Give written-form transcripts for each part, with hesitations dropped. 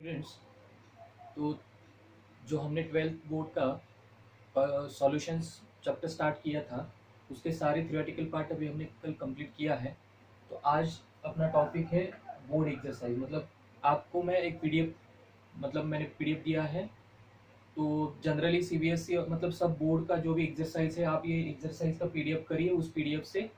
Students, तो जो हमने ट्वेल्थ बोर्ड का सॉल्यूशंस चैप्टर स्टार्ट किया था उसके सारे थ्योरेटिकल पार्ट अभी हमने कल कंप्लीट किया है। तो आज अपना टॉपिक है बोर्ड एक्सरसाइज। मतलब आपको मैं एक पीडीएफ मतलब मैंने पीडीएफ दिया है। तो जनरली सीबीएसई मतलब सब बोर्ड का जो भी एक्सरसाइज है आप ये एक्सरसाइज का पीडीएफ करिए। उस पीडीएफ से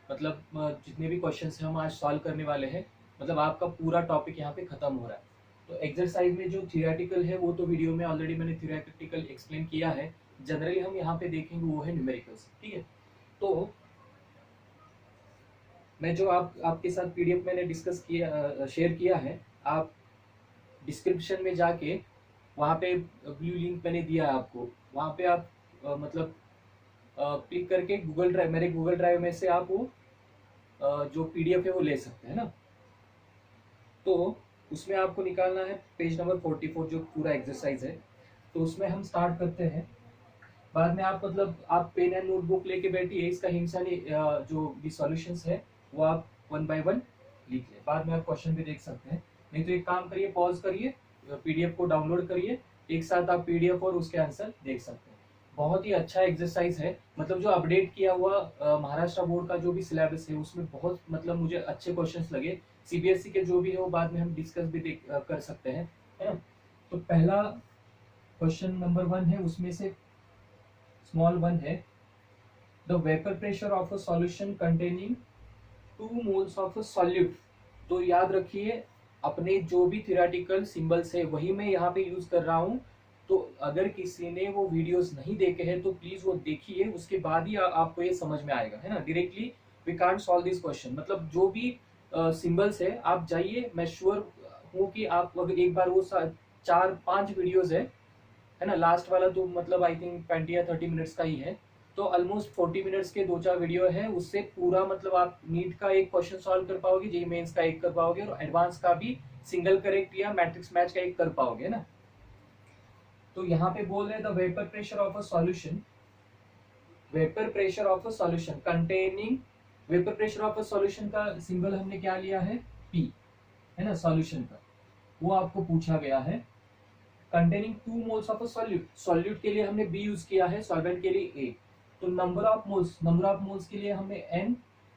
मतलब जितने भी क्वेश्चंस हैं हम आज सॉल्व करने वाले हैं। मतलब आपका पूरा टॉपिक यहाँ पे खत्म हो रहा है। तो एक्सरसाइज में जो थियोरेटिकल है वो तो वीडियो में ऑलरेडी मैंने थियोरेटिकल एक्सप्लेन किया है। जनरली हम यहाँ पे देखेंगे वो है न्यूमेरिकल्स। ठीक है, तो मैं जो आपके साथ पीडीएफ मैंने डिस्कस किया शेयर किया है, आप डिस्क्रिप्शन में जाके वहाँ पे ब्लू लिंक मैंने दिया है आपको। वहाँ पे आप मतलब क्लिक करके गूगल ड्राइव मेरे गूगल ड्राइव में से आप वो जो पीडीएफ है वो ले सकते हैं ना। तो उसमें आपको निकालना है पेज नंबर 44 जो पूरा एक्सरसाइज है। तो उसमें हम स्टार्ट करते हैं। बाद में आप मतलब आप पेन एंड नोटबुक लेके बैठिए। इसका हिंसा नहीं, जो भी सॉल्यूशंस है वो आप वन बाय वन लिख ले। बाद में आप क्वेश्चन भी देख सकते हैं। नहीं तो एक काम करिए, पॉज करिए, पीडीएफ को डाउनलोड करिए, एक साथ आप पीडीएफ और उसके आंसर देख सकते हैं। बहुत ही अच्छा एक्सरसाइज है। मतलब जो अपडेट किया हुआ महाराष्ट्र बोर्ड का जो भी सिलेबस है उसमें बहुत मतलब मुझे अच्छे क्वेश्चंस लगे। सीबीएसई के जो भी है वो बाद में हम डिस्कस भी कर सकते हैं, है ना। तो पहला क्वेश्चन नंबर 1 है, उसमें से स्मॉल 1 है। The vapour pressure of a solution containing 2 moles of a solute. तो याद रखिए अपने जो भी थियोरेटिकल सिंबल्स है वही मैं यहाँ पे यूज कर रहा हूँ। तो अगर किसी ने वो वीडियोस नहीं देखे हैं तो प्लीज वो देखिए, उसके बाद ही आपको ये समझ में आएगा, है ना। Directly we can't solve this question. मतलब जो भी सिंबल्स है आप जाइए, मैं श्योर हूँ कि आप अगर एक बार वो 4-5 वीडियोज है ना। लास्ट वाला तो मतलब आई थिंक 20 या 30 मिनट्स का ही है। तो ऑलमोस्ट 40 मिनट्स के 2-4 वीडियो है, उससे पूरा मतलब आप नीट का एक क्वेश्चन सॉल्व कर पाओगे, जेईई मेंस का एक कर पाओगे और एडवांस का भी सिंगल करेक्ट या मैट्रिक्स मैच का एक कर पाओगे, है ना। तो यहाँ पे बोल रहे हैं the vapour pressure of a solution, vapour pressure of a solution containing, vapour pressure of a solution का सिंबल हमने क्या लिया है, पी, है ना, सॉल्यूशन का। वो आपको पूछा गया है containing 2 moles of a solute. Solute के लिए हमने बी यूज किया है, सॉल्वेंट के लिए ए। तो नंबर ऑफ मोल्स के लिए हमने एन,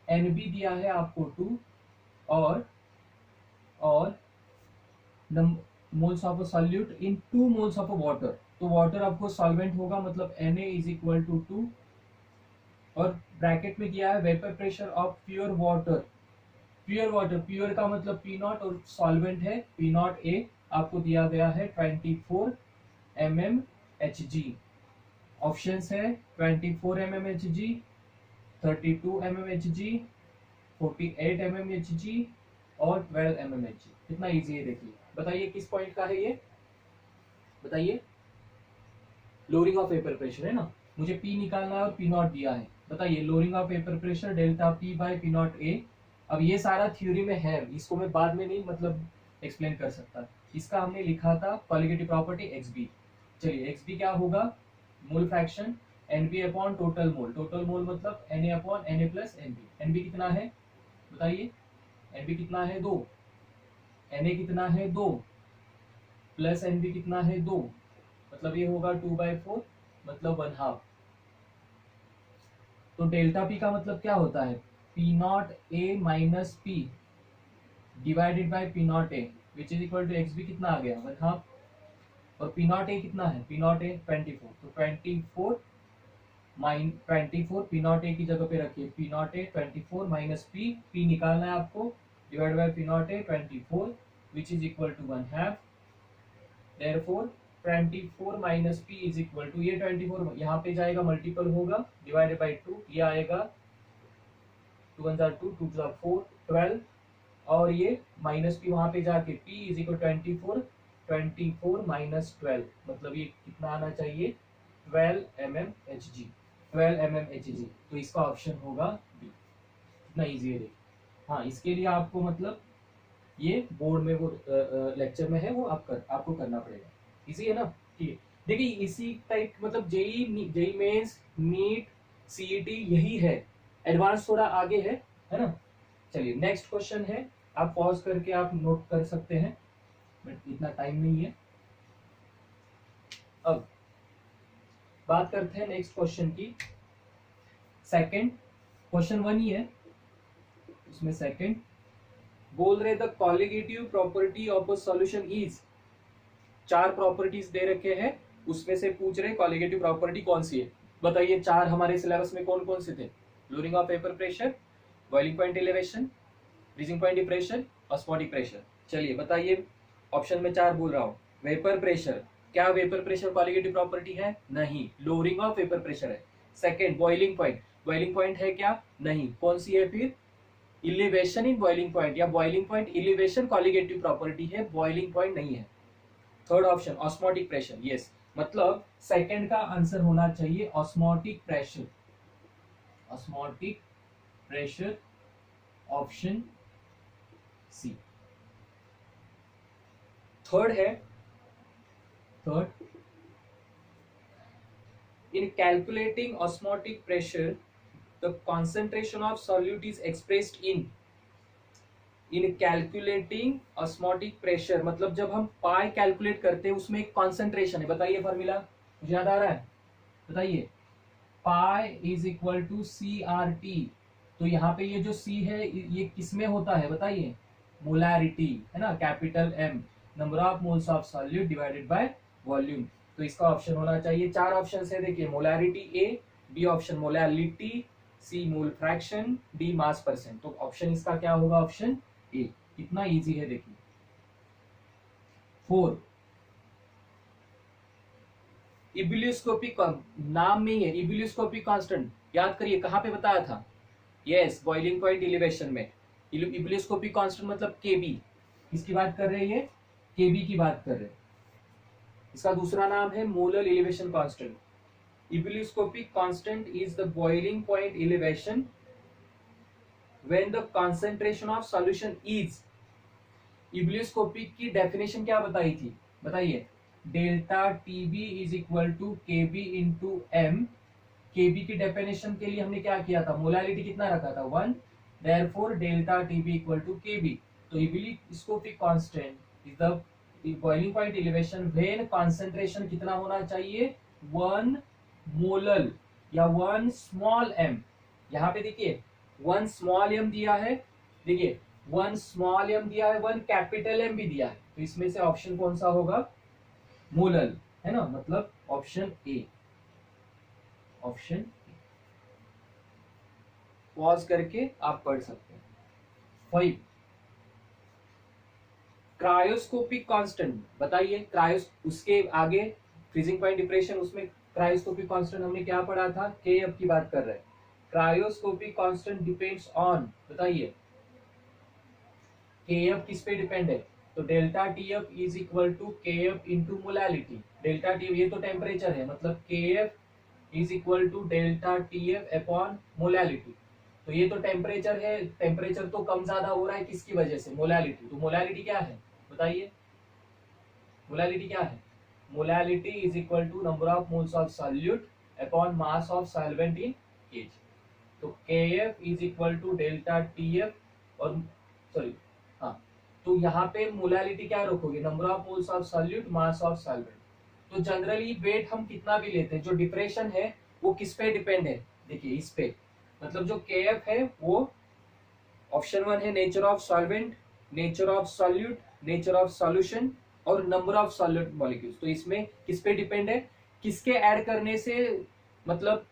एन बी दिया है आपको 2। और moles of a solute in 2 moles of a water. तो वाटर आपको सॉल्वेंट होगा, मतलब Na इज इक्वल टू 2। और ब्रैकेट में दिया है vapour pressure of pure water. Pure water, pure का मतलब पी नॉट और सॉल्वेंट है पी नॉट ए, आपको दिया गया है 24 mmHg। ऑप्शंस है 24 mmHg, 32 mmHg, 48 mmHg और 12 mmHg। कितना इजी है देखिए। बताइए किस पॉइंट का है ये, बताइए। लोअरिंग ऑफ वेपर प्रेशर है ना, मुझे पी निकालना है और पी नॉट दिया है। बताइए lowering of vapour pressure delta P bye P naught ए। अब ये सारा थ्योरी में है, इसको मैं बाद में नहीं मतलब एक्सप्लेन कर सकता। इसका हमने लिखा था कॉलिगेटिव प्रॉपर्टी एक्स बी। चलिए एक्स बी क्या होगा, mole fraction n b upon total mole. Total mole मतलब n a upon n a plus n b. N b कितना है बताइए, एन बी कितना है 2, एन ए कितना है 2 प्लस एन बी कितना है 2, मतलब ये होगा 2/4 मतलब 1/2। तो डेल्टा पी का मतलब क्या होता है, P naught A minus P divided by P naught A which is equal to X B कितना आ गया 1/2। और पी नॉट ए कितना है, पी नॉट ए 24। तो 24 पी नॉट ए की जगह पे रखिए, P naught A 24 minus P, P निकालना है आपको, divide by P naught A 24 which is equal to 1/2। Therefore 24 minus P is equal to, ये 24 यहाँ पे जाएगा मल्टीपल होगा डिवाइडेड बाई 2, ये आएगा 2 1 2 2 4 12। और ये माइनस पी वहां पे जाके पी इज इक्वल 24 माइनस 12 मतलब ये कितना आना चाहिए 12 mmHg, 12 mmHg। तो इसका ऑप्शन होगा बी। कितना इजी है देखिए। हाँ इसके लिए आपको मतलब ये बोर्ड में वो लेक्चर में है वो आपको करना पड़ेगा। इजी है ना, ठीक है। देखिए इसी टाइप मतलब जेई मेंस नीट सीईटी यही है, एडवांस थोड़ा आगे है ना। चलिए नेक्स्ट क्वेश्चन है, आप पॉज करके आप नोट कर सकते हैं। बट इतना टाइम नहीं है। अब बात करते हैं नेक्स्ट क्वेश्चन की। सेकंड क्वेश्चन 1 ही है, उसमें सेकंड बोल रहे the colligative property of a solution is, 4 properties they रखे हैं, उसमें से पूछ रहे कॉलिगेटिव प्रॉपर्टी कौन सी है। बताइए 4 हमारे सिलेबस में कौन कौन से थे? Lowering of vapour pressure, boiling point elevation, freezing point depression, osmotic pressure. चलिए बताइए, ऑप्शन में 4 बोल रहा हूँ। वेपर प्रेशर, क्या वेपर प्रेशर कॉलिगेटिव प्रॉपर्टी है? नहीं, लोअरिंग ऑफ वेपर प्रेशर है। Second boiling point, boiling point है क्या? नहीं, कौन सी है फिर? इलिवेशन इन बॉइलिंग पॉइंट या boiling point elevation colligative property है, बॉइलिंग पॉइंट नहीं है। Third option osmotic pressure, yes, मतलब सेकंड का आंसर होना चाहिए osmotic pressure, osmotic pressure, option C. Third है, third in calculating osmotic pressure the concentration of solute is expressed in calculating osmotic pressure, मतलब जब हम पाई कैलकुलेट करते हैं उसमें एक कॉन्सेंट्रेशन है। बताइए फॉर्मूला, मुझे याद आ रहा है? बताइए, pi is equal to C R T. तो यहाँ पे ये जो सी है ये किस में होता है? बताइए, मोलैरिटी है ना, capital M, number of moles of solute divided by volume. तो इसका ऑप्शन होना चाहिए, 4 ऑप्शन है देखिए, molarity A, B option molality, C mole fraction, D mass percent. तो ऑप्शन इसका क्या होगा? Option A. कितना इजी है देखिए। 4 इबिलियोस्कोपिक, नाम में ही है इबिलियोस्कोपिक कांस्टेंट, याद करिए कहां पे बताया था? यस, बॉइलिंग पॉइंट एलिवेशन में। इबिलियोस्कोपिक कांस्टेंट मतलब केबी, किसकी बात कर रहे हैं? ये केबी की बात कर रहे हैं। इसका दूसरा नाम है molar elevation constant. Ebullioscopic constant is the boiling point elevation when the concentration of solution is. Ebullioscopic की डेफिनेशन क्या बताई थी? बताइए, delta Tb is equal to Kb into m. Kb की डेफिनेशन के लिए हमने क्या किया था? मोलैलिटी कितना रखा था? 1, therefore delta Tb equal to Kb. तो ebullioscopic constant is the boiling point elevation when concentration कितना होना चाहिए? 1 मोलर या 1 स्मॉल एम। यहाँ पे देखिए 1 स्मॉल एम दिया है, देखिए 1 स्मॉल एम दिया है, 1 कैपिटल एम भी दिया है। तो इसमें से ऑप्शन कौन सा होगा? मोलर, है ना, मतलब ऑप्शन ए, ऑप्शन पॉज करके आप पढ़ सकते हैं। 5 क्रायोस्कोपिक कांस्टेंट, बताइए क्रायोस, उसके आगे फ्रीजिंग पॉइंट डिप्रेशन, उसमें क्रायोस्कोपिक कांस्टेंट हमने क्या पढ़ा था? के एफ की बात कर रहे हैं। क्रायोस्कोपिक कांस्टेंट डिपेंड्स ऑन, बताइए के एफ किस पे डिपेंड है? तो delta T f is equal to K f into molality. Delta T f ये तो टेम्परेचर है, मतलब K F is equal to delta T f upon molality. तो ये तो टेम्परेचर है, टेम्परेचर तो कम ज्यादा हो रहा है किसकी वजह से? मोलैलिटी। तो मोलैलिटी क्या है? बताइए, मोलैलिटी क्या है? Molality is equal to number of moles of solute upon mass of solvent in केज। तो K F is equal to delta T F, और सॉरी हाँ, तो यहाँ पे मोलैलिटी क्या रखोगे? Number of moles of solute, mass of solvent. तो जनरली वेट हम कितना भी लेते हैं, जो डिप्रेशन है वो किस पे डिपेंड है? देखिए इस पे, मतलब जो के एफ है वो ऑप्शन 1 है nature of solvent, nature of solute, nature of solution और नंबर ऑफ सॉल्यूट मॉलिक्यूल्स। तो इसमें किस पे डिपेंड है? किसके ऐड करने से मतलब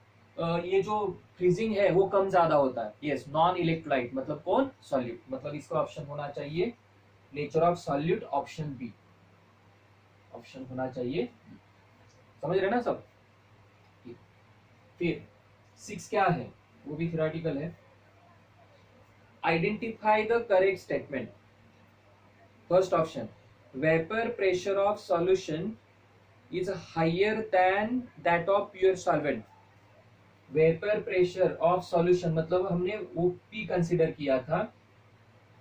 ये जो फ्रीजिंग है वो कम ज्यादा होता है? यस, नॉन इलेक्ट्रोलाइट, मतलब कौन? सॉल्यूट। मतलब इसका ऑप्शन होना चाहिए nature of solute, option B, option होना चाहिए। समझ रहे ना सब? फिर 6 क्या है? वो भी थ्योरेटिकल है। Identify the correct statement. First option, vapour pressure of solution is higher than that of pure solvent. Vapour pressure of solution मतलब हमने ओपी कंसीडर किया था,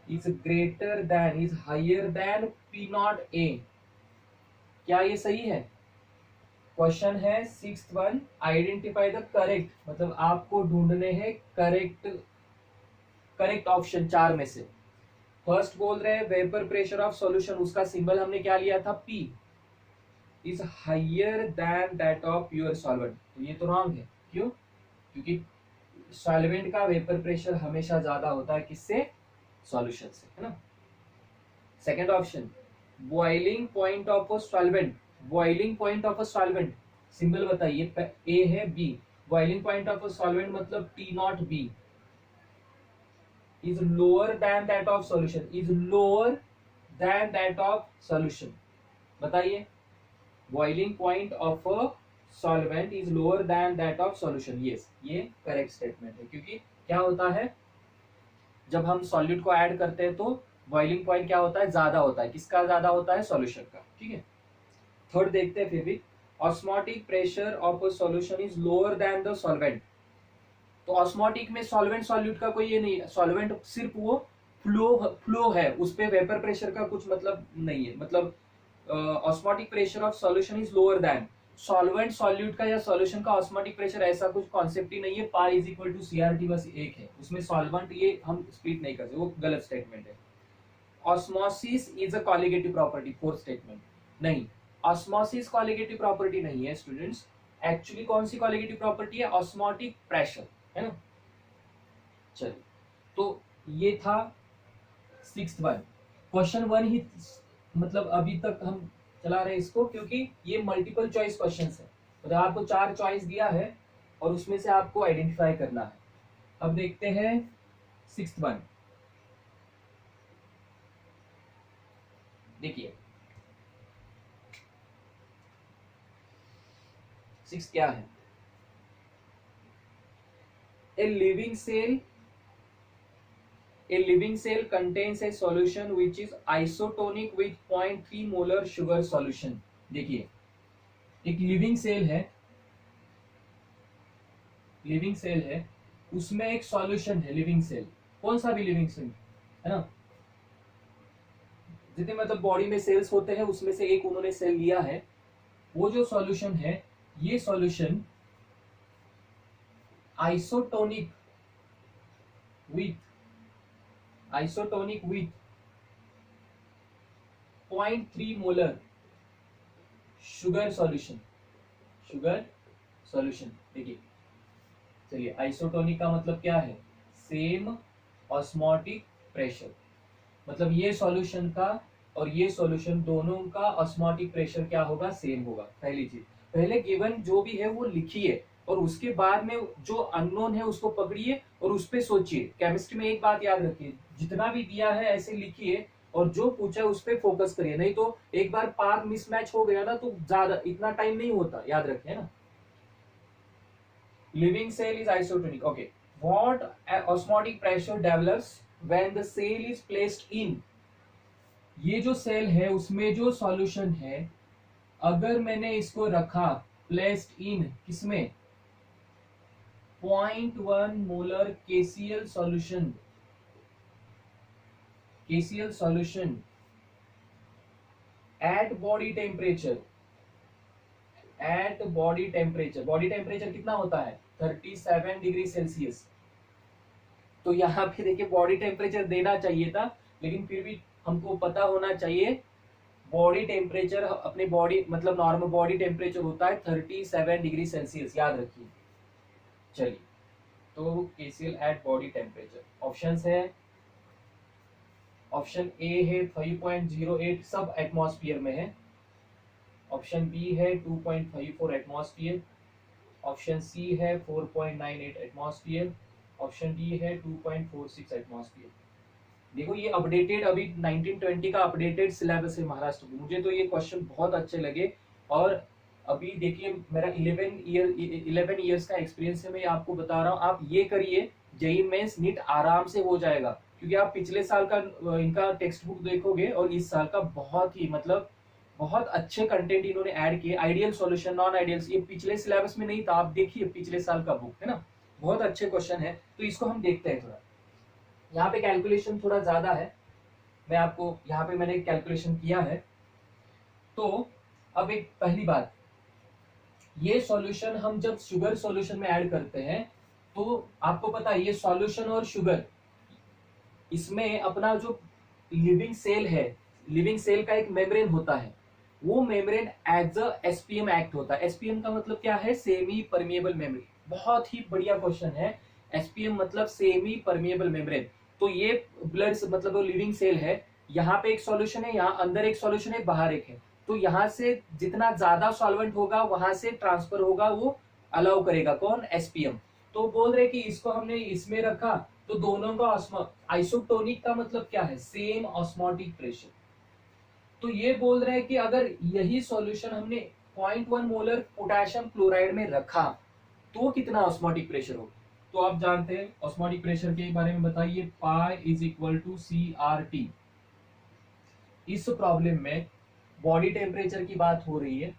is greater than, is higher than P naught A. क्या ये सही है? Question है 6th one, identify the correct, मतलब आपको ढूंढने हैं करेक्ट, करेक्ट ऑप्शन 4 में से। फर्स्ट बोल रहे हैं वेपर प्रेशर ऑफ सॉल्यूशन, उसका सिंबल हमने क्या लिया था, P is higher than that of pure solvent. तो ये तो रॉन्ग है, क्यों? क्योंकि सॉल्वेंट का वेपर प्रेशर हमेशा ज्यादा होता है किससे, सॉल्यूशन से, है ना। Second option, boiling point of a solvent, boiling point of a solvent, symbol बताइए, ए है B, boiling point of a solvent मतलब T naught B is lower than that of solution, is lower than that of solution। बताइए, boiling point of a solvent is lower than that of solution। yes, ये correct statement है, क्योंकि क्या होता है जब हम सॉल्यूट को ऐड करते हैं तो बॉइलिंग पॉइंट क्या होता है, ज्यादा होता है, किसका ज्यादा होता है, सॉल्यूशन का। ठीक है, थर्ड देखते हैं फिर भी, osmotic pressure of a solution is lower than the solvent. तो ऑस्मोटिक में सॉल्वेंट सॉल्यूट का कोई ये नहीं है, सॉल्वेंट सिर्फ वो फ्लो है, उस पे वेपर प्रेशर का कुछ मतलब नहीं है। मतलब osmotic pressure of solution is lower than solvent solute का या सॉल्यूशन का ऑस्मोटिक प्रेशर, ऐसा कुछ कॉन्सेप्ट ही नहीं है। Pi is equal to CRT बस एक है, उसमें सॉल्वेंट ये हम स्प्लिट नहीं करते, वो गलत स्टेटमेंट है। Osmosis is a colligative property, fourth statement नहीं, ऑस्मोसिस कॉलिगेटिव प्रॉपर्टी नहीं है स्टूडेंट्स। एक्चुअली कौन सी कॉलिगेटिव प्रॉपर्टी है, ऑस्मोटिक प्रेशर, है ना। चलिए, तो ये था सिक्स्थ वन, क्वेश्चन वन ही, मतलब अभी तक हम चला रहे इसको, क्योंकि ये मल्टीपल चॉइस क्वेश्चंस है, मतलब आपको 4 चॉइस दिया है और उसमें से आपको आइडेंटिफाई करना है। अब देखते हैं सिक्स्थ वन, देखिए सिक्स क्या है, a living cell, a living cell contains a solution which is isotonic with 0.3 molar sugar solution। देखिए, एक लिविंग सेल है, लिविंग सेल है, उसमें एक सॉल्यूशन है, लिविंग सेल, कौन सा भी लिविंग सेल, है ना, जितने मतलब बॉडी में सेल्स होते हैं उसमें से एक उन्होंने सेल लिया है। वो जो सॉल्यूशन है, ये solution isotonic with 0.3 molar sugar solution, sugar solution. देखिए, चलिए, आइसोटोनिक का मतलब क्या है, सेम ऑस्मोटिक प्रेशर, मतलब ये सॉल्यूशन का और ये सॉल्यूशन दोनों का ऑस्मोटिक प्रेशर क्या होगा, सेम होगा। पहली चीज, पहले गिवन जो भी है वो लिखिए और उसके बाद में जो अननोन है उसको पकड़िए और उस पर सोचिए। केमिस्ट्री में एक बात याद रखिए, जितना भी दिया है ऐसे लिखिए और जो पूछा है उस पर फोकस करिए, नहीं तो एक बार पार मिसमैच हो गया ना तो ज्यादा इतना टाइम नहीं होता, याद रखिए ना। Living cell is isotonic, okay. What osmotic pressure develops when the cell is placed in, ये जो सेल है उसमें जो सॉल्यूशन है, अगर मैंने इसको रखा प्लेस्ड इन किसमें, 0.1 molar KCl solution, KCl solution at body temperature, at body temperature, body temperature कितना होता है 37 डिग्री सेल्सियस। तो यहाँ पे देखिए बॉडी टेम्परेचर देना चाहिए था, लेकिन फिर भी हमको पता होना चाहिए बॉडी टेम्परेचर, अपने बॉडी मतलब नॉर्मल बॉडी टेम्परेचर होता है 37 डिग्री सेल्सियस, याद रखिए। चलिए, तो KCl at body temperature, options है, ऑप्शन ए है 5.08 सब एटमॉस्फेयर में है, ऑप्शन बी है 2.54 एटमॉस्फेयर, ऑप्शन सी है 4.98 एटमॉस्फेयर, ऑप्शन डी है 2.46 एटमॉस्फेयर। देखो ये अपडेटेड अभी 1920 का अपडेटेड सिलेबस है महाराष्ट्र में। मुझे तो ये क्वेश्चन बहुत अच्छे लगे और अभी देखिए मेरा 11 ईयर्स का एक्सपीरियंस है, मैं आपको बता रहा हूँ, आप ये करिए, जेईई मेंस नीट आराम से हो जाएगा, क्योंकि आप पिछले साल का इनका टेक्स्ट बुक देखोगे और इस साल का बहुत ही मतलब बहुत अच्छे कंटेंट इन्होंने ऐड किए। आइडियल सॉल्यूशन, नॉन आइडियल, ये पिछले सिलेबस में नहीं था, आप देखिए पिछले साल का बुक है ना, बहुत अच्छे क्वेश्चन है। तो इसको हम देखते हैं थोड़ा, यहाँ पे कैलकुलेशन थोड़ा ज्यादा है, मैं आपको यहाँ पे मैंने कैलकुलेशन किया है। तो अब एक पहली बात, ये सॉल्यूशन हम जब शुगर सॉल्यूशन में ऐड करते हैं तो आपको पता है ये सॉल्यूशन और शुगर, इसमें अपना जो लिविंग सेल है, लिविंग सेल का एक मेम्ब्रेन होता है, वो membrane as a SPM act होता है। एसपीएम का मतलब क्या है? Semi permeable membrane. बहुत ही बढ़िया क्वेश्चन है। एसपीएम मतलब सेमी परमिएबल मेम्ब्रेन। तो ये ब्लड मतलब वो लिविंग सेल है, यहाँ पे एक सॉल्यूशन है, यहाँ अंदर एक सॉल्यूशन है, बाहर एक है। तो यहाँ से जितना ज्यादा सॉल्वेंट होगा वहां से ट्रांसफर होगा, वो अलाउ करेगा कौन? एसपीएम। तो बोल रहे कि इसको हमने इसमें रखा तो दोनों का आइसोटोनिक का मतलब क्या है? Same osmotic pressure. तो ये बोल रहे हैं कि अगर यही सॉल्यूशन हमने 0.1 मोलर पोटेशियम क्लोराइड में रखा तो कितना ऑस्मोटिक प्रेशर होगा? तो आप जानते हैं ऑस्मोटिक प्रेशर के बारे में बताइए। Pi is equal to C R T. इस प्रॉब्लम में बॉडी टेम्परेचर की बात हो रही है।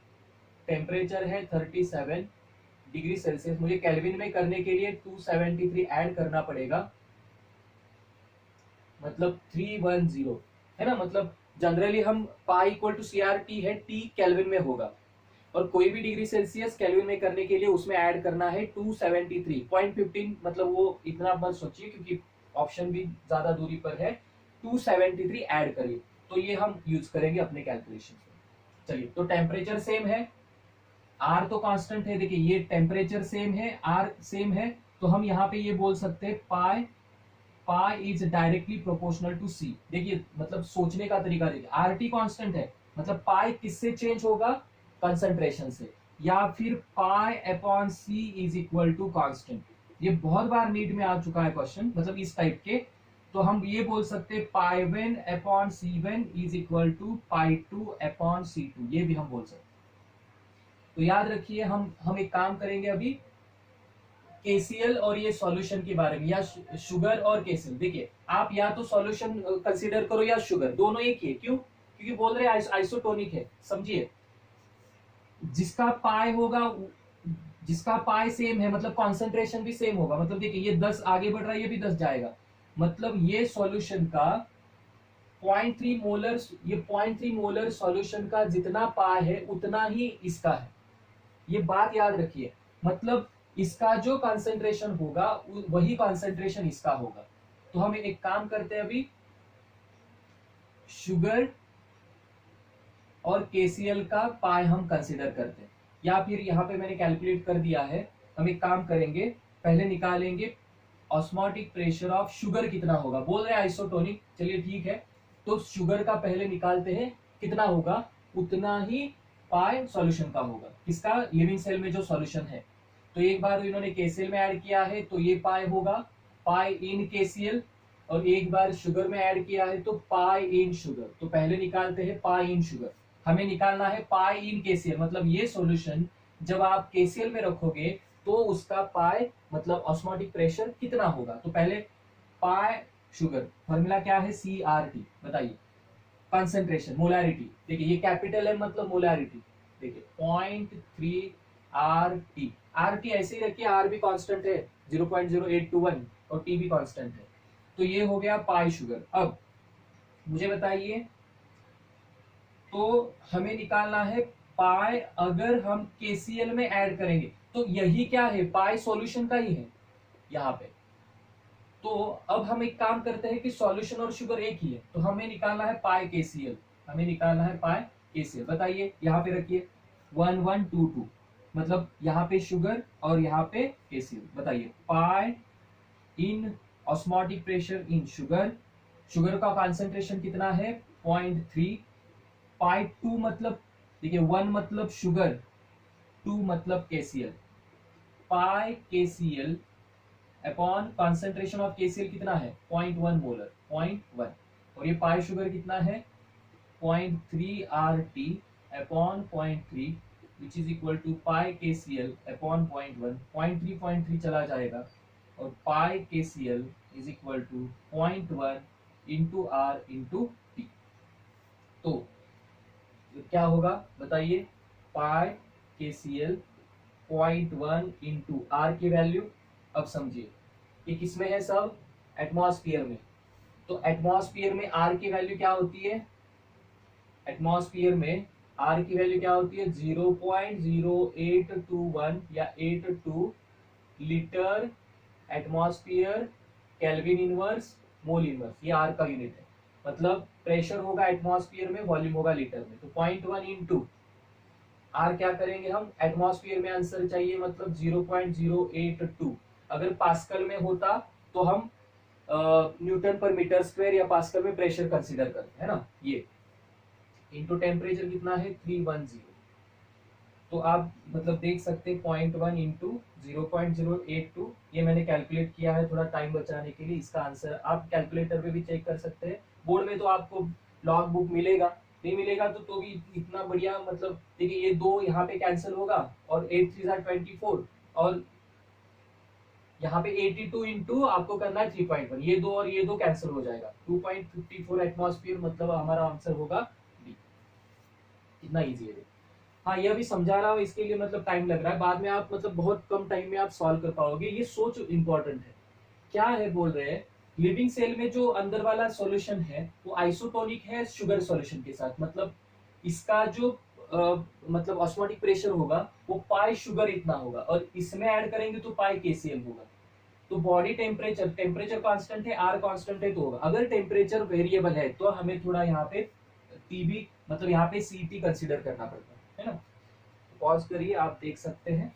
टेम्परेचर है 37 डिग्री सेल्सियस। मुझे केल्विन में करने के लिए 273 ऐड करना पड़ेगा, मतलब 310 है ना। मतलब जनरली हम pi equal to C R T है, टी केल्विन में होगा, और कोई भी डिग्री सेल्सियस केल्विन में करने के लिए उसमें ऐड करना है 273 0.15। मतलब वो इतना मत सोचिए क्योंकि ऑप्शन भी ज्यादा दूरी पर है। 273 ऐड करिए, तो ये हम यूज करेंगे अपने कैलकुलेशन में। चलिए, तो टेम्परेचर सेम है, आर तो कांस्टेंट है। देखिए ये टेम्परेचर सेम है, आर सेम है, तो हम यहाँ पे ये बोल सकते हैं pi pi is directly proportional to C. देखिए मतलब सोचने का तरीका देखिए, आर टी कॉन्स्टेंट है, मतलब पाई किससे चेंज होगा? कंसंट्रेशन से। या फिर pi upon C is equal to constant. ये बहुत बार नीट में आ चुका है क्वेश्चन, मतलब इस टाइप के। तो हम ये बोल सकते हैं pi one upon C one is equal to pi two upon C two, ये भी हम बोल सकते हैं। तो याद रखिए, हम एक काम करेंगे अभी केसीएल और ये सॉल्यूशन के बारे में, या शुगर और केसीएल। देखिए आप या तो सॉल्यूशन कंसीडर करो या शुगर, दोनों एक ही है। क्यों? क्योंकि बोल रहे आइसोटोनिक है। समझिए, जिसका पाई होगा, जिसका पाई सेम है मतलब कॉन्सेंट्रेशन भी सेम होगा। मतलब देखिए ये 10 आगे बढ़ रहा है, ये भी 10 जाएगा। मतलब ये सॉल्यूशन का 0.3 मोलर, ये 0.3 मोलर सॉल्यूशन का जितना पाई है उतना ही इसका है। ये बात याद रखिए। मतलब इसका जो कंसंट्रेशन होगा वही कंसंट्रेशन इसका होगा। तो हम एक काम करते हैं अभी, शुगर और केसीएल का पाई हम कंसीडर करते हैं, या फिर यहाँ पे मैंने कैलकुलेट कर दिया है। हम एक काम करेंगे, पहले निकालेंगे ऑस्मोटिक प्रेशर ऑफ शुगर कितना होगा। बोल रहे हैं आइसोटोनिक, चलिए ठीक है। तो शुगर का पहले निकालते हैं, कितना होगा? उतना ही पाई सॉल्यूशन का होगा। किसका? लिविंग सेल में जो सॉल्यूशन है। तो एक बार इन्होंने केसीएल में ऐड किया है तो ये पाई होगा, पाई इन केसीएल। और एक बार शुगर में ऐड किया है तो पाई इन शुगर। तो पहले निकालते हैं पाई इन शुगर। हमें निकालना है पाई इन केसीएल, मतलब ये सॉल्यूशन जब आप केसीएल में रखोगे तो उसका पाई मतलब ऑस्मोटिक प्रेशर कितना होगा। तो पहले पाई शुगर, फॉर्मूला क्या है? C R T. बताइए कंसंट्रेशन, मोलैरिटी। देखिए ये कैपिटल है मतलब मोलैरिटी। देखिए 0.3 आर टी। आर टी ऐसे ही रखिए, आर भी कांस्टेंट है 0.0821 और टी भी कांस्टेंट है। तो ये हो गया पाई शुगर। अब मुझे बताइए, तो हमें निकालना है पाई अगर हम केसीएल में ऐड करेंगे तो यही क्या है? पाई सॉल्यूशन का ही है यहाँ पे। तो अब हम एक काम करते हैं कि सॉल्यूशन और शुगर एक ही है, तो हमें निकालना है पाई केसीएल। हमें निकालना है पाई केसीएल। बताइए, यहाँ पे रखिए 1122, मतलब यहाँ पे शुगर और यहाँ पे केसीएल। बताइए pi in osmotic pressure in sugar, sugar का कॉन्सेंट्रेशन कितना है? 0.3। पाई टू मतलब देखिए 1 मतलब शुगर, 2 मतलब KCL. Pi KCl upon concentration of KCL कितना है? 0.1 मोलर, 0.1। और ये पाई शुगर कितना है? 0.3 R T upon 0.3 which is equal to pi KCl upon 0.1। 0.3 चला जाएगा और pi KCl is equal to 0.1 into R into T. तो क्या होगा बताइए? पाई केसीएल 0.1 इंटू आर की वैल्यू। अब समझिए ये किसमें है? सब एटमॉस्फेयर में। तो एटमॉस्फेयर में आर की वैल्यू क्या होती है? एटमॉस्फेयर में आर की वैल्यू क्या होती है? 0.0821 या 82 litre atmosphere kelvin inverse mole inverse, ये आर का यूनिट है। मतलब प्रेशर होगा एटमॉस्फेयर में, वॉल्यूम होगा लीटर में, तो 0.1 इंटू आर क्या करेंगे हम, एटमॉस्फेयर में आंसर चाहिए मतलब 0.082। अगर पास्कल में होता तो हम न्यूटन पर मीटर स्क्वायर या पास्कल में प्रेशर कंसीडर करते हैं ना। ये इंटू टेम्परेचर कितना है 310, तो आप मतलब देख सकते हैं 0.1 इंटू 0.082, ये मैंने कैलकुलेट किया है थोड़ा टाइम बचाने के लिए। इसका आंसर आप कैलकुलेटर पे भी चेक कर सकते हैं, बोर्ड में तो आपको लॉग बुक मिलेगा, नहीं मिलेगा तो भी इतना बढ़िया। मतलब देखिए ये दो यहाँ पे कैंसिल होगा और 8 3 24, और यहाँ पे 82 इंटू आपको करना है 3.1, ये दो और ये दो कैंसिल हो जाएगा, 2.54 एटमॉस्फेयर, मतलब हमारा आंसर होगा बी। कितना इजी है। हाँ यह भी समझा रहा हूँ, इसके लिए मतलब टाइम लग रहा है, बाद में आप मतलब बहुत कम टाइम में आप सॉल्व कर पाओगे। ये सोच इंपॉर्टेंट है। क्या है बोल रहे हैं, लिविंग सेल में जो अंदर वाला सॉल्यूशन है वो आइसोटोनिक है शुगर सॉल्यूशन के साथ, मतलब इसका जो मतलब ऑस्मोटिक प्रेशर होगा वो पाई शुगर इतना होगा, और इसमें ऐड करेंगे तो पाई केसीएल होगा। तो बॉडी टेम्परेचर, टेम्परेचर कांस्टेंट है, आर कांस्टेंट है, तो होगा। अगर टेम्परेचर वेरिएबल है तो हमें थोड़ा यहाँ पे टीबी मतलब यहाँ पे सीटी कंसीडर करना पड़ता है ना। पॉज करिए, आप देख सकते हैं,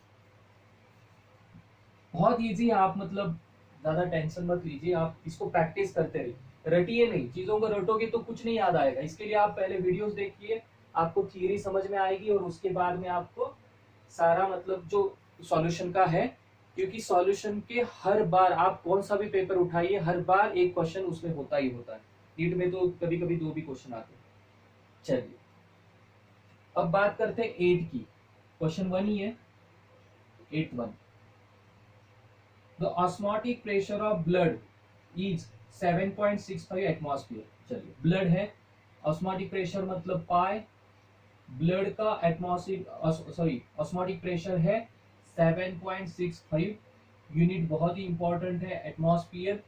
बहुत इजी है। आप मतलब ज्यादा टेंशन मत लीजिए, आप इसको प्रैक्टिस करते रहिए, रटिए नहीं, चीजों को रटोगे तो कुछ नहीं याद आएगा। इसके लिए आप पहले वीडियोस देखिए, आपको थियरी समझ में आएगी, और उसके बाद में आपको सारा मतलब जो सॉल्यूशन का है, क्योंकि सॉल्यूशन के हर बार आप कौन सा भी पेपर उठाइए, हर बार एक क्वेश्चन उसमें होता ही होता है। नीट में तो कभी कभी दो भी क्वेश्चन आते हैं। चलिए अब बात करते हैं 8 की, क्वेश्चन 1 ही है, 8.1। The osmotic pressure of blood is 7.65 atmosphere. चलिए ब्लड है, ऑस्मोटिक प्रेशर मतलब पाई, ब्लड का एटमॉस्फेयर सॉरी ऑस्मोटिक प्रेशर है 7.65 यूनिट, बहुत ही इंपॉर्टेंट है, एटमॉस्फेयर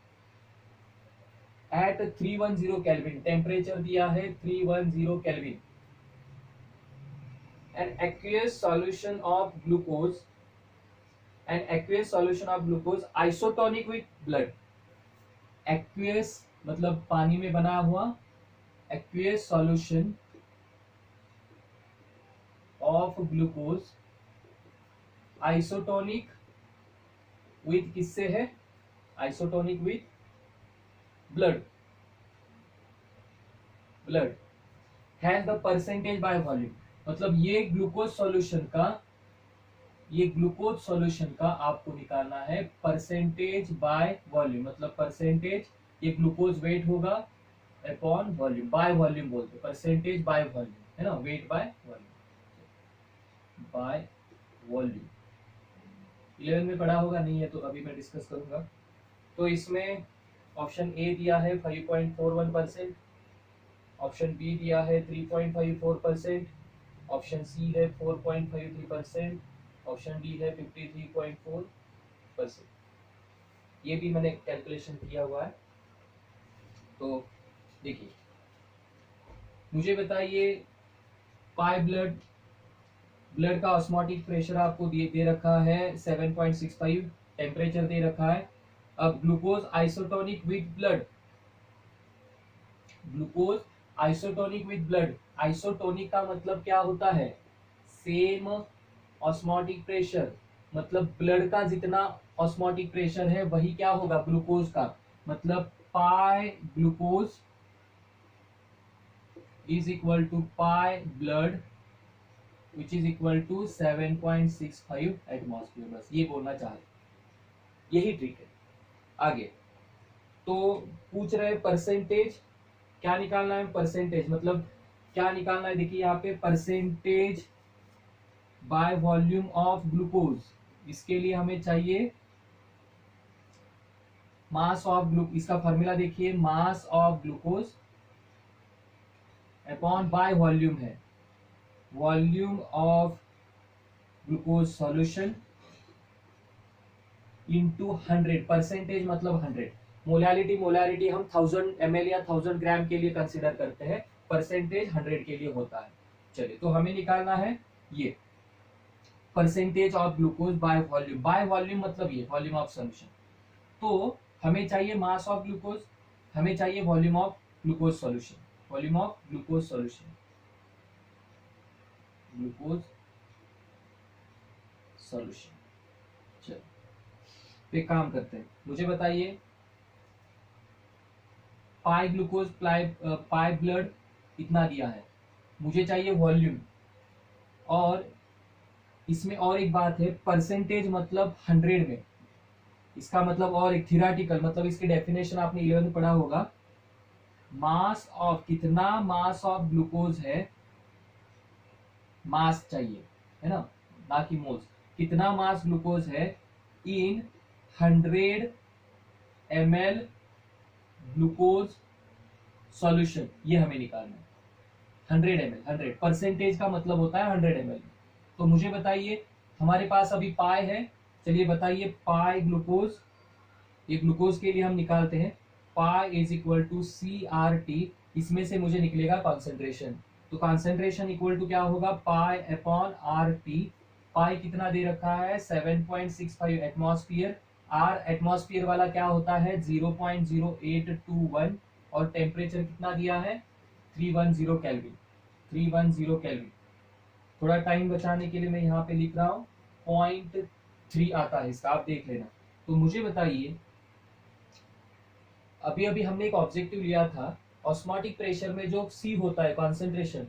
एट 310 केल्विन, टेम्परेचर दिया है 310 kelvin. An aqueous solution of glucose, an aqueous solution of glucose isotonic with blood। aqueous मतलब पानी में बना हुआ, aqueous solution of glucose isotonic with किससे है, isotonic with blood, blood has the percentage by volume। मतलब ये ग्लूकोज सॉल्यूशन का, ये ग्लूकोज सॉल्यूशन का आपको निकालना है परसेंटेज बाय वॉल्यूम, मतलब परसेंटेज, ये ग्लूकोज वेट होगा अपॉन वॉल्यूम, बाय वॉल्यूम बोलते, परसेंटेज बाय वॉल्यूम है ना, weight by volume, by volume. 11 में पढ़ा होगा, नहीं है तो अभी मैं डिस्कस करूंगा। तो इसमें ऑप्शन ए दिया है 5.41%, ऑप्शन बी दिया है 3.54%, ऑप्शन सी है 4.53%, ऑप्शन डी है 53.4%। ये भी मैंने कैलकुलेशन किया हुआ है। तो देखिए मुझे बताइए, पाई ब्लड, ब्लड का ऑस्मोटिक प्रेशर आपको दे रखा है 7.65, टेम्परेचर दे रखा है। अब glucose isotonic with blood, glucose isotonic with blood, isotonic का मतलब क्या होता है, सेम ऑस्मोटिक प्रेशर, मतलब ब्लड का जितना ऑस्मोटिक प्रेशर है वही क्या होगा ग्लूकोज का, मतलब pi glucose is equal to pi blood which is equal to 7.65 atmosphere. बस ये बोलना चाहते, यही ट्रिक है। आगे तो पूछ रहे परसेंटेज, क्या निकालना है परसेंटेज, मतलब क्या निकालना है, देखिए यहाँ पे percentage by volume of glucose, इसके लिए हमें चाहिए मास ऑफ ग्लूकोज, इसका फॉर्मूला देखिए, mass of glucose upon by volume है, volume of glucose solution into 100, percentage मतलब 100, मोलैलिटी, मोलैलिटी हम 1000 ml या 1000 ग्राम के लिए कंसीडर करते हैं, परसेंटेज 100 के लिए होता है। चलिए तो हमें निकालना है ये percentage of glucose by volume, by volume मतलब ये वॉल्यूम ऑफ सॉल्यूशन। तो हमें चाहिए मास ऑफ ग्लूकोज, हमें चाहिए volume of glucose solution, volume of glucose solution, glucose solution. चलो तो एक काम करते हैं, मुझे बताइए पाई ग्लूकोज पाई ब्लड इतना दिया है, मुझे चाहिए वॉल्यूम। और इसमें और एक बात है, परसेंटेज मतलब 100 में, इसका मतलब और एक थियोरेटिकल मतलब इसकी डेफिनेशन आपने 11 में पढ़ा होगा, मास ऑफ, कितना मास ऑफ ग्लूकोज है, मास चाहिए है ना कि मोल्स, कितना मास ग्लूकोज है इन 100 ml ग्लूकोज सॉल्यूशन, ये हमें निकालना है। 100 ml, 100 परसेंटेज का मतलब होता है 100 ml। तो मुझे बताइए, हमारे पास अभी पाई है, चलिए बताइए पाई ग्लूकोज, ये ग्लूकोज के लिए हम निकालते हैं, pi is equal to CRT, इसमें से मुझे निकलेगा कॉन्सेंट्रेशन। तो कॉन्सेंट्रेशन इक्वल टू क्या होगा, पाई अपॉन RT। पाई कितना दे रखा है 7.65 एटमॉस्फेयर, आर एटमॉस्फेयर वाला क्या होता है 0.0821, और टेम्परेचर कितना दिया है 310 केल्विन, 310 केल्विन। थोड़ा टाइम बचाने के लिए मैं यहाँ पे लिख रहा हूँ 0.3 आता है इसका, आप देख लेना। तो मुझे बताइए, अभी अभी हमने एक ऑब्जेक्टिव लिया था, ऑस्मोटिक प्रेशर में जो C होता है कॉन्सेंट्रेशन,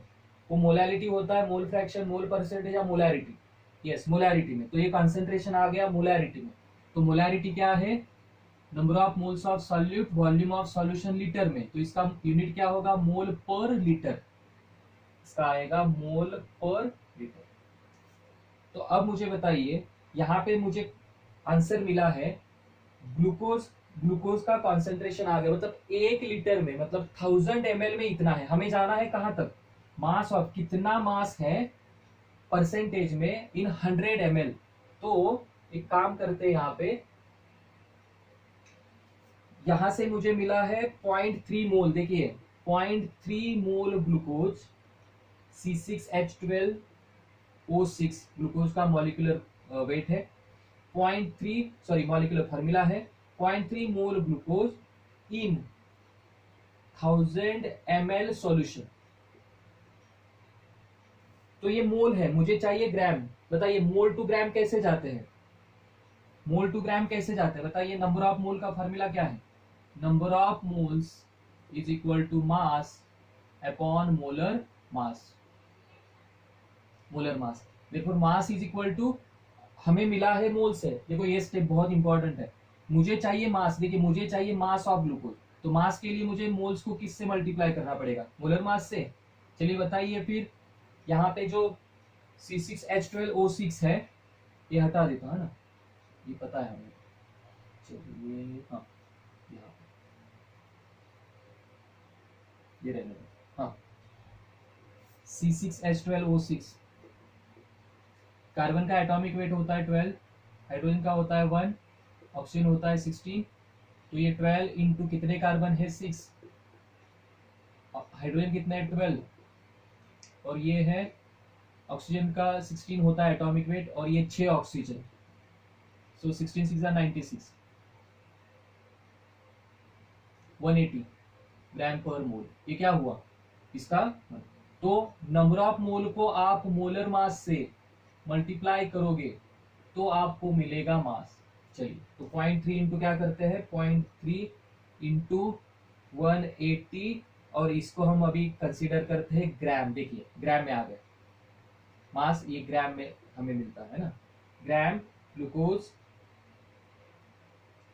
वो मोलैलिटी होता है, मोल फ्रैक्शन, मोल परसेंटेज या मोलैरिटी, यस मोलैरिटी में। तो ये कॉन्सेंट्रेशन आ गया मोलैरिटी में। तो मोलैरिटी क्या है, number of moles of solute volume of solution litre में, तो इसका यूनिट क्या होगा मोल पर लीटर, इसका आएगा मोल पर लीटर। तो अब मुझे बताइए, यहाँ पे मुझे आंसर मिला है ग्लूकोज, ग्लूकोज का कॉन्सेंट्रेशन आ गया, मतलब 1 लीटर में, मतलब 1000 ml में इतना है। हमें जाना है कहां तक, मास ऑफ, कितना मास है परसेंटेज में इन 100 ml। तो एक काम करते हैं, यहाँ पे यहां से मुझे मिला है 0.3 मोल, देखिए 0.3 मोल ग्लूकोज, C6H12O6 ग्लूकोज का मॉलिक्यूलर वेट है, 0.3 सॉरी मॉलिक्यूलर फार्मूला है 0.3 मोल ग्लूकोज इन 1000 ml सॉल्यूशन। तो ये मोल है, मुझे चाहिए ग्राम। बताइए मोल टू ग्राम कैसे जाते हैं, मोल टू ग्राम कैसे जाते हैं बताइए। नंबर ऑफ मोल का फार्मूला क्या है, number of moles is equal to mass upon molar mass, molar mass. देखो मास इज इक्वल टू, हमें मिला है मोल से, देखो ये स्टेप बहुत इंपॉर्टेंट है, मुझे चाहिए मास, देखिए मुझे चाहिए मास ऑफ ग्लूकोज, तो मास के लिए मुझे मोल्स को किससे मल्टीप्लाई करना पड़ेगा, मोलर मास से। चलिए बताइए फिर, यहाँ पे जो C6H12O6 है, ये हटा देता है ना, ये पता है हमें। चलिए हाँ, यहाँ ये रहने दो, हाँ C6H12O6, कार्बन का एटॉमिक वेट होता है 12, हाइड्रोजन का होता है 1, ऑक्सीजन होता है 16। तो ये 12 इंटू कितने कार्बन है 6, हाइड्रोजन कितना है 12, और ये है ऑक्सीजन का 16 होता है एटॉमिक वेट, और ये 6 ऑक्सीजन, सो 16 6 96, 180 ग्राम पर मोल। ये क्या हुआ इसका, तो नंबर ऑफ मोल को आप मोलर मास से मल्टीप्लाई करोगे तो आपको मिलेगा मास। चलिए तो 0.3 इंटू क्या करते हैं, 0.3 इंटू 180, और इसको हम अभी कंसीडर करते हैं ग्राम। देखिए ग्राम में आ गया मास, ये ग्राम में हमें मिलता है ना, gram glucose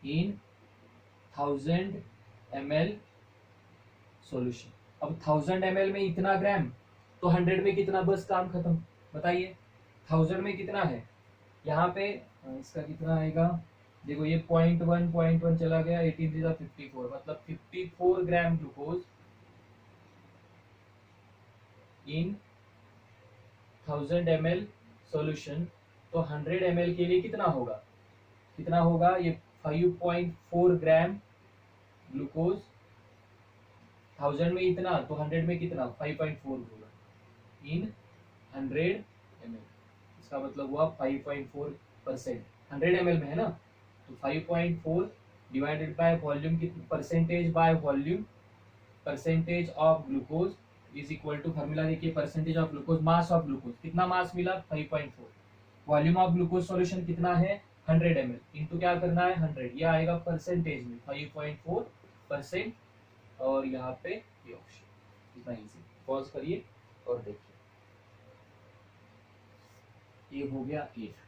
in 1000 ml solution. अब 1000 ml में इतना ग्राम, तो 100 में कितना, बस काम खत्म। बताइए 1000 में कितना है, यहाँ पे इसका कितना आएगा, देखो ये 0.1 चला गया, 18 3 54, मतलब 54 gram glucose in 1000 ml solution. तो 100 ml के लिए कितना होगा, कितना होगा, ये 5.4 ग्राम ग्लूकोज, 1000 में इतना, तो 100 में कितना 5.4 होगा इन 100 ml, इसका मतलब हुआ 5.4%, 100 ml में है ना, तो 5.4 डिवाइडेड बाय वॉल्यूम, कितनी percentage by volume, percentage of glucose is equal to, formula देखिए, percentage of glucose mass of glucose, कितना मास मिला 5.4, वॉल्यूम ऑफ ग्लूकोज सॉल्यूशन कितना है 100 ml, इनटू क्या करना है 100, ये आएगा परसेंटेज में 5.4%, और यहाँ पे ये ऑप्शन, इतना इजी। पॉज करिए और देखिए, ये हो गया 8।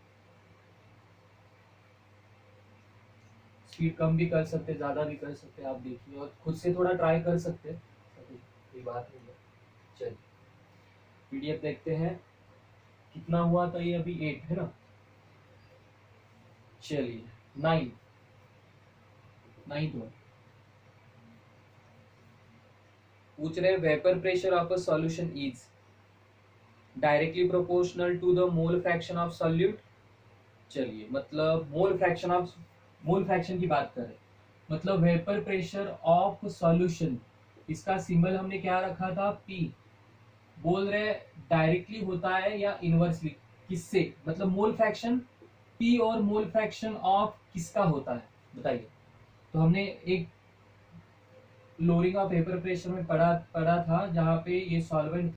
स्पीड कम भी कर सकते, ज्यादा भी कर सकते, आप देखिए और खुद से थोड़ा ट्राई कर सकते, कोई बात नहीं है। चलिए पीडीएफ देखते हैं, कितना हुआ था ये अभी 8 है ना। चलिए 9th वन पूछ रहे, vapour pressure of a solution is directly proportional to the mole fraction of solute. चलिए मतलब मोल फ्रैक्शन की बात करें, मतलब वेपर प्रेशर ऑफ सॉल्यूशन, इसका सिंबल हमने क्या रखा था P, बोल रहे डायरेक्टली होता है या इनवर्सली, किससे, मतलब मोल फ्रैक्शन P और मोल फ्रैक्शन ऑफ किसका होता है बताइए। तो हमने एक लोअरिंग ऑफ वेपर प्रेशर में पढ़ा था, जहां पे ये सॉल्वेंट